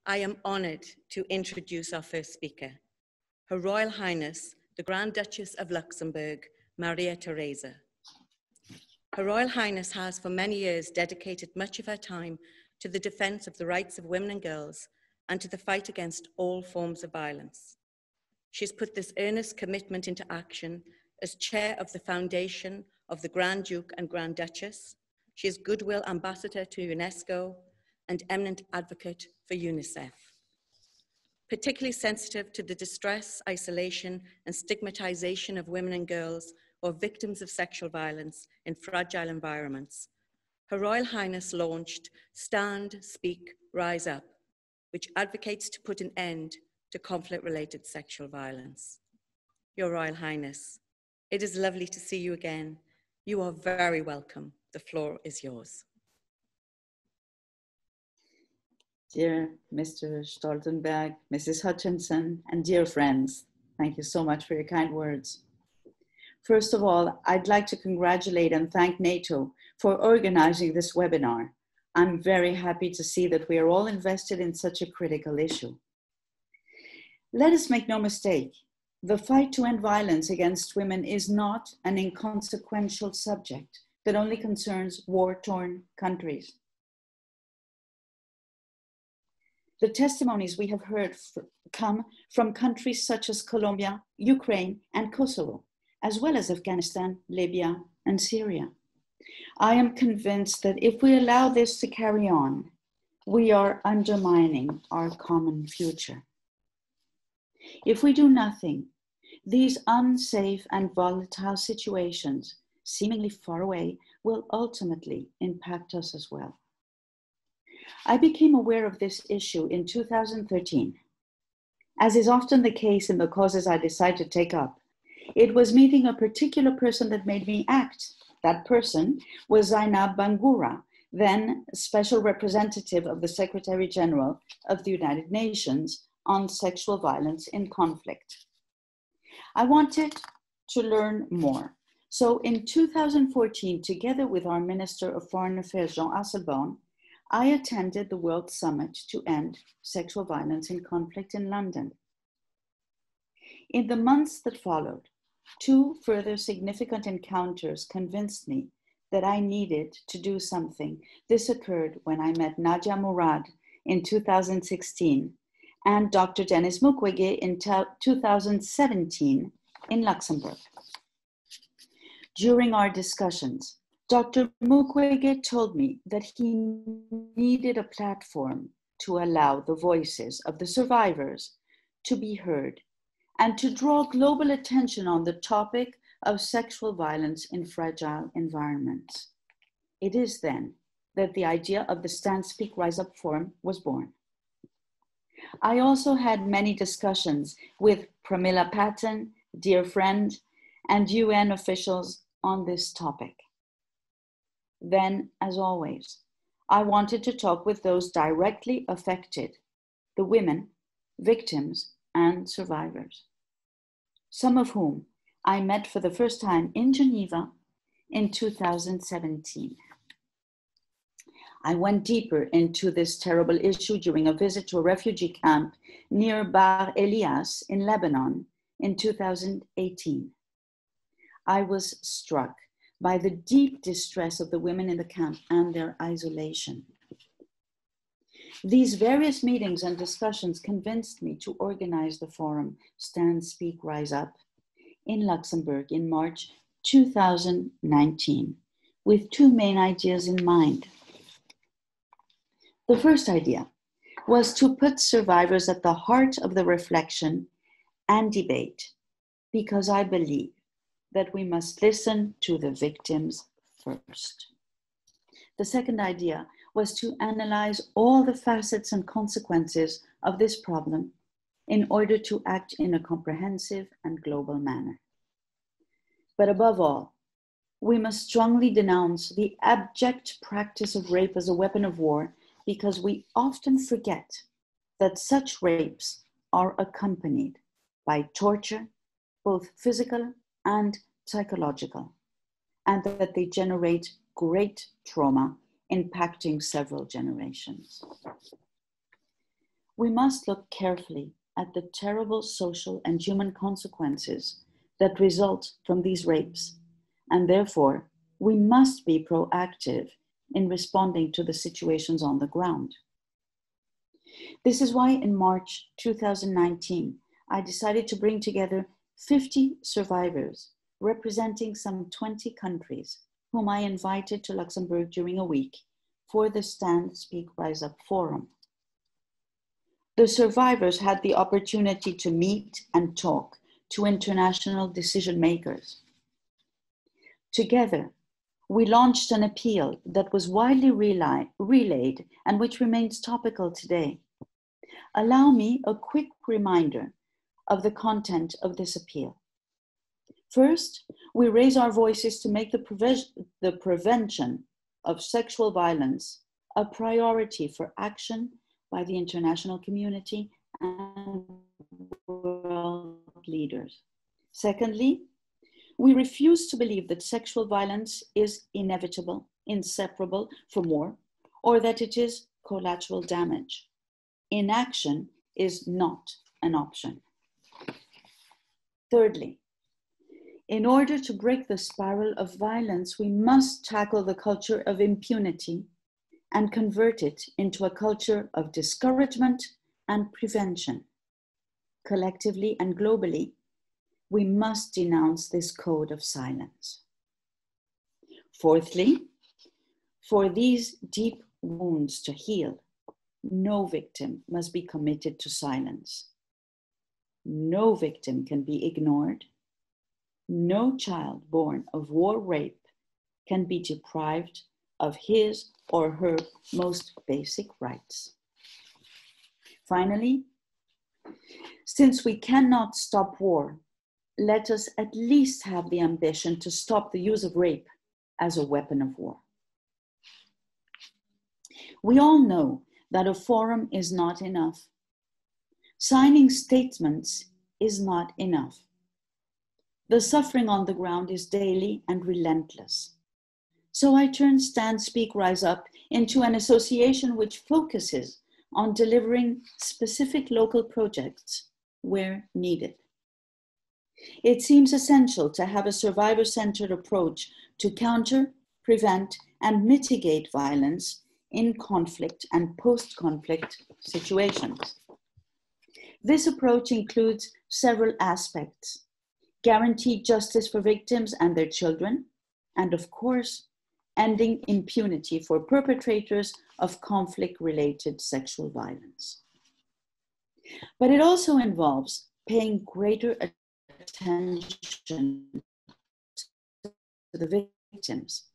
I am honoured to introduce our first speaker, Her Royal Highness, the Grand Duchess of Luxembourg, Maria Theresa. Her Royal Highness has for many years dedicated much of her time to the defence of the rights of women and girls and to the fight against all forms of violence. She's put this earnest commitment into action as chair of the foundation of the Grand Duke and Grand Duchess. She is Goodwill Ambassador to UNESCO and eminent advocate for UNICEF. Particularly sensitive to the distress, isolation, and stigmatization of women and girls or victims of sexual violence in fragile environments, Her Royal Highness launched Stand, Speak, Rise Up, which advocates to put an end to conflict-related sexual violence. Your Royal Highness, it is lovely to see you again. You are very welcome. The floor is yours. Dear Mr. Stoltenberg, Mrs. Hutchinson, and dear friends, thank you so much for your kind words. First of all, I'd like to congratulate and thank NATO for organizing this webinar. I'm very happy to see that we are all invested in such a critical issue. Let us make no mistake, the fight to end violence against women is not an inconsequential subject that only concerns war-torn countries. The testimonies we have heard come from countries such as Colombia, Ukraine, and Kosovo, as well as Afghanistan, Libya, and Syria. I am convinced that if we allow this to carry on, we are undermining our common future. If we do nothing, these unsafe and volatile situations, seemingly far away, will ultimately impact us as well. I became aware of this issue in 2013. As is often the case in the causes I decide to take up, it was meeting a particular person that made me act. That person was Zainab Bangura, then Special Representative of the Secretary General of the United Nations on Sexual Violence in Conflict. I wanted to learn more. So in 2014, together with our Minister of Foreign Affairs, Jean Asselborn, I attended the World Summit to End Sexual Violence in Conflict in London. In the months that followed, two further significant encounters convinced me that I needed to do something. This occurred when I met Nadia Murad in 2016 and Dr. Denis Mukwege in 2017 in Luxembourg. During our discussions, Dr. Mukwege told me that he needed a platform to allow the voices of the survivors to be heard and to draw global attention on the topic of sexual violence in fragile environments. It is then that the idea of the Stand, Speak, Rise Up Forum was born. I also had many discussions with Pramila Patten, dear friend, and UN officials on this topic. Then, as always, I wanted to talk with those directly affected, the women, victims, and survivors, some of whom I met for the first time in Geneva in 2017. I went deeper into this terrible issue during a visit to a refugee camp near Bar Elias in Lebanon in 2018. I was struck by the deep distress of the women in the camp and their isolation. These various meetings and discussions convinced me to organize the forum Stand, Speak, Rise Up in Luxembourg in March 2019, with two main ideas in mind. The first idea was to put survivors at the heart of the reflection and debate, because I believe that we must listen to the victims first. The second idea was to analyze all the facets and consequences of this problem in order to act in a comprehensive and global manner. But above all, we must strongly denounce the abject practice of rape as a weapon of war, because we often forget that such rapes are accompanied by torture, both physical and psychological, and that they generate great trauma impacting several generations. we must look carefully at the terrible social and human consequences that result from these rapes, and therefore we must be proactive in responding to the situations on the ground. This is why in March 2019, I decided to bring together 50 survivors representing some 20 countries whom I invited to Luxembourg during a week for the Stand, Speak, Rise Up Forum. The survivors had the opportunity to meet and talk to international decision makers. Together, we launched an appeal that was widely relayed and which remains topical today. Allow me a quick reminder of the content of this appeal. First, we raise our voices to make the prevention of sexual violence a priority for action by the international community and world leaders. Secondly, we refuse to believe that sexual violence is inevitable, inseparable from war, or that it is collateral damage. Inaction is not an option. Thirdly, in order to break the spiral of violence, we must tackle the culture of impunity and convert it into a culture of discouragement and prevention. Collectively and globally, we must denounce this code of silence. Fourthly, for these deep wounds to heal, no victim must be committed to silence. No victim can be ignored. No child born of war rape can be deprived of his or her most basic rights. Finally, since we cannot stop war, let us at least have the ambition to stop the use of rape as a weapon of war. We all know that a forum is not enough. Signing statements is not enough. The suffering on the ground is daily and relentless. So I turned Stand, Speak, Rise Up into an association which focuses on delivering specific local projects where needed. It seems essential to have a survivor-centered approach to counter, prevent, and mitigate violence in conflict and post-conflict situations. This approach includes several aspects: guaranteed justice for victims and their children, and of course, ending impunity for perpetrators of conflict-related sexual violence. But it also involves paying greater attention to the victims,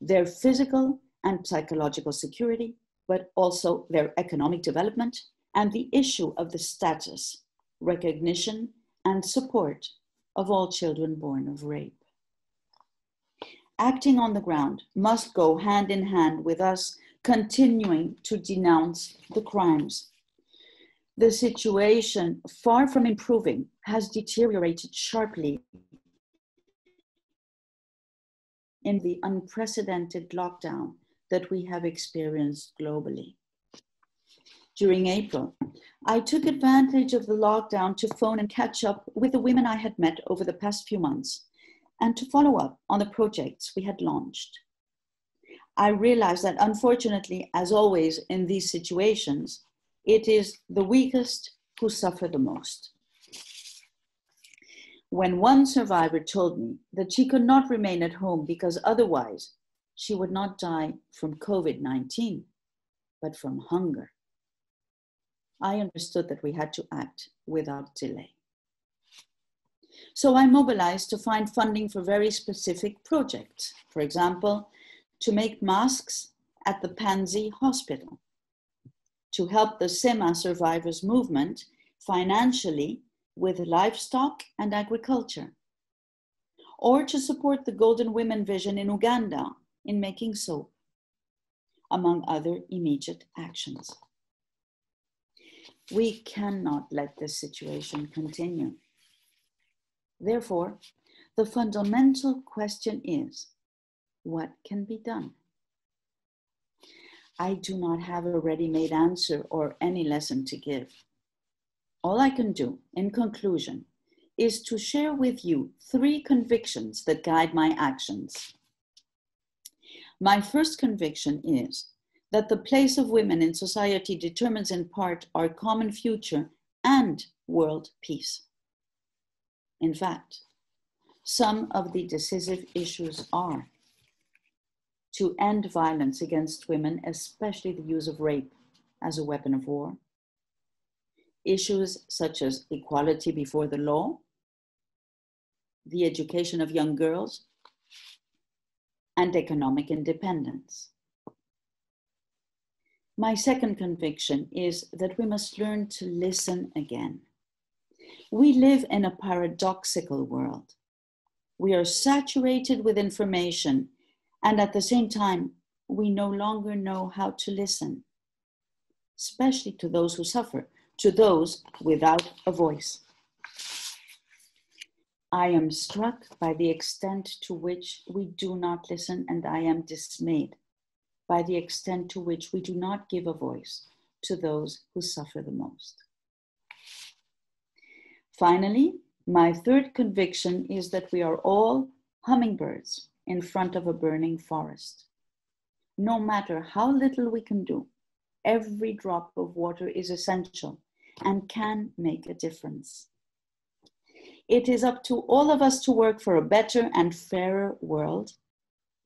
their physical and psychological security, but also their economic development, and the issue of the status, recognition, and support of all children born of rape. Acting on the ground must go hand in hand with us continuing to denounce the crimes. The situation, far from improving, has deteriorated sharply in the unprecedented lockdown that we have experienced globally. During April, I took advantage of the lockdown to phone and catch up with the women I had met over the past few months and to follow up on the projects we had launched. I realized that unfortunately, as always in these situations, it is the weakest who suffer the most. When one survivor told me that she could not remain at home because otherwise she would not die from COVID-19, but from hunger, I understood that we had to act without delay. So I mobilized to find funding for very specific projects. For example, to make masks at the Pansy Hospital, to help the SEMA survivors movement financially with livestock and agriculture, or to support the Golden Women Vision in Uganda in making soap, among other immediate actions. We cannot let this situation continue. Therefore, the fundamental question is, what can be done? I do not have a ready-made answer or any lesson to give. All I can do, in conclusion, is to share with you 3 convictions that guide my actions. My first conviction is that the place of women in society determines in part our common future and world peace. In fact, some of the decisive issues are to end violence against women, especially the use of rape as a weapon of war, issues such as equality before the law, the education of young girls, and economic independence. My second conviction is that we must learn to listen again. We live in a paradoxical world. We are saturated with information, and at the same time, we no longer know how to listen, especially to those who suffer, to those without a voice. I am struck by the extent to which we do not listen, and I am dismayed by the extent to which we do not give a voice to those who suffer the most. Finally, my third conviction is that we are all hummingbirds in front of a burning forest. No matter how little we can do, every drop of water is essential and can make a difference. It is up to all of us to work for a better and fairer world.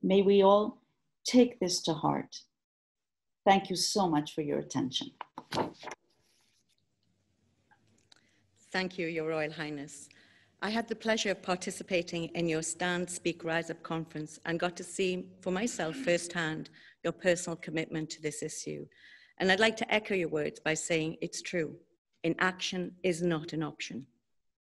May we all take this to heart. Thank you so much for your attention. Thank you, Your Royal Highness. I had the pleasure of participating in your Stand, Speak, Rise Up conference and got to see for myself firsthand your personal commitment to this issue. And I'd like to echo your words by saying it's true. Inaction is not an option.